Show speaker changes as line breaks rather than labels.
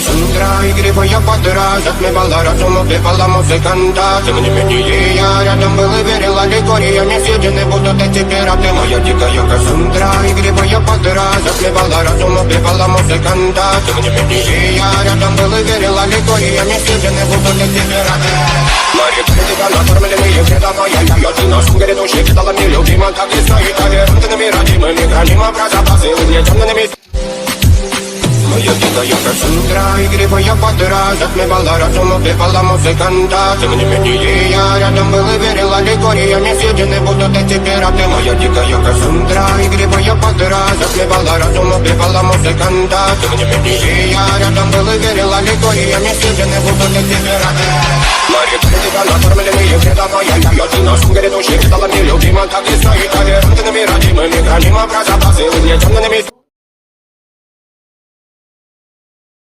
Кассандра, игривая подра, затмевала разум, убивала музыканта. Тем не менее я рядом был и верила, легкие не съедены будут эти пираты. Моя дикая Кассандра, игривая подра, затмевала разум, убивала музыканта. Тем не менее я рядом был и верила, легкие не съедены будут эти пираты. Мария, тебя накормленные предавая, я нашем грядущий кидала мне любима, как и стоит аверантными родимыми, храним образа базы, угнетенными. Моя дикая Кассандра, игривая подра, затмевала разум, убивала музыканта. Тем не менее я рядом был и верила, легкие не съедены будут эти пираты. Моя дикая Кассандра, игривая подра, затмевала разум, убивала музыканта. Тем не менее я рядом был и верила, легкие не съедены будут эти пираты. Мария, тебя накормленные предавая, я нашем грядущий кидала мне любима, так и стоит аверантными родимыми, храним образа базы, угнетенными.